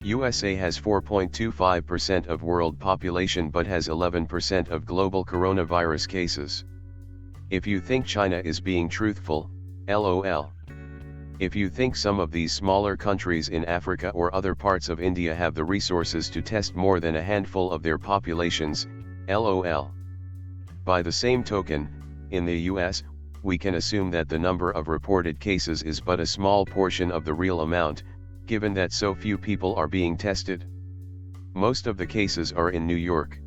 USA has 4.25% of world population but has 11% of global coronavirus cases. If you think China is being truthful, LOL. If you think some of these smaller countries in Africa or other parts of India have the resources to test more than a handful of their populations, LOL. By the same token, in the US, we can assume that the number of reported cases is but a small portion of the real amount, given that so few people are being tested. Most of the cases are in New York.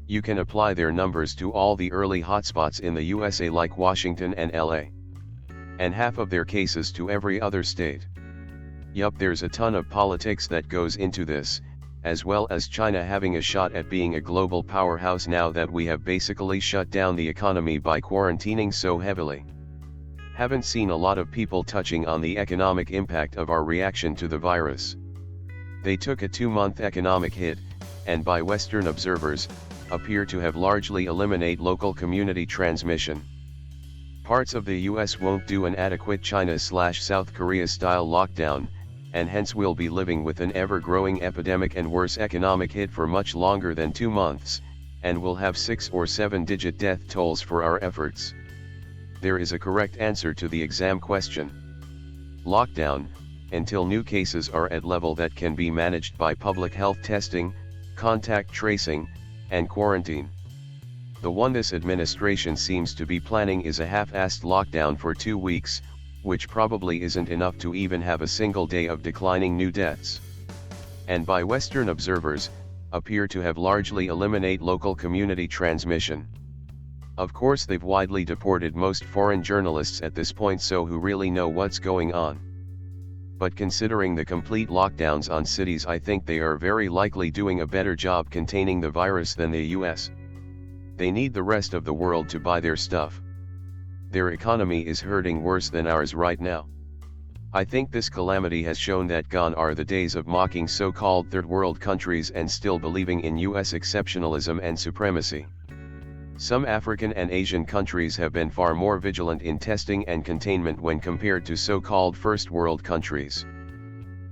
You can apply their numbers to all the early hotspots in the USA like Washington and LA. And half of their cases to every other state. Yup, there's a ton of politics that goes into this, as well as China having a shot at being a global powerhouse now that we have basically shut down the economy by quarantining so heavily. Haven't seen a lot of people touching on the economic impact of our reaction to the virus. They took a 2-month economic hit, and by Western observers, appear to have largely eliminated local community transmission. Parts of the US won't do an adequate China/South Korea style lockdown, and hence we'll be living with an ever-growing epidemic and worse economic hit for much longer than 2 months, and we'll have 6 or 7-digit death tolls for our efforts. There is a correct answer to the exam question. Lockdown, until new cases are at level that can be managed by public health testing, contact tracing, and quarantine. The one this administration seems to be planning is a half-assed lockdown for 2 weeks, which probably isn't enough to even have a single day of declining new deaths. And by Western observers, appear to have largely eliminated local community transmission. Of course they've widely deported most foreign journalists at this point, so who really know what's going on. But considering the complete lockdowns on cities, I think they are very likely doing a better job containing the virus than the US. They need the rest of the world to buy their stuff. Their economy is hurting worse than ours right now. I think this calamity has shown that gone are the days of mocking so-called third world countries and still believing in US exceptionalism and supremacy. Some African and Asian countries have been far more vigilant in testing and containment when compared to so-called first world countries.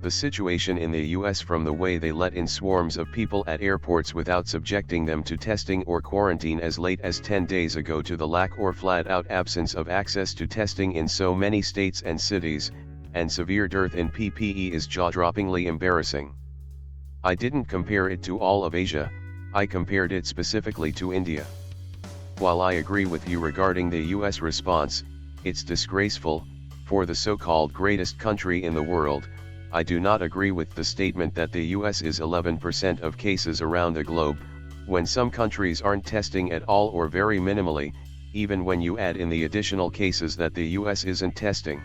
The situation in the US, from the way they let in swarms of people at airports without subjecting them to testing or quarantine as late as 10 days ago, to the lack or flat-out absence of access to testing in so many states and cities, and severe dearth in PPE, is jaw-droppingly embarrassing. I didn't compare it to all of Asia, I compared it specifically to India. While I agree with you regarding the US response, it's disgraceful, for the so-called greatest country in the world. I do not agree with the statement that the US is 11% of cases around the globe, when some countries aren't testing at all or very minimally, even when you add in the additional cases that the US isn't testing.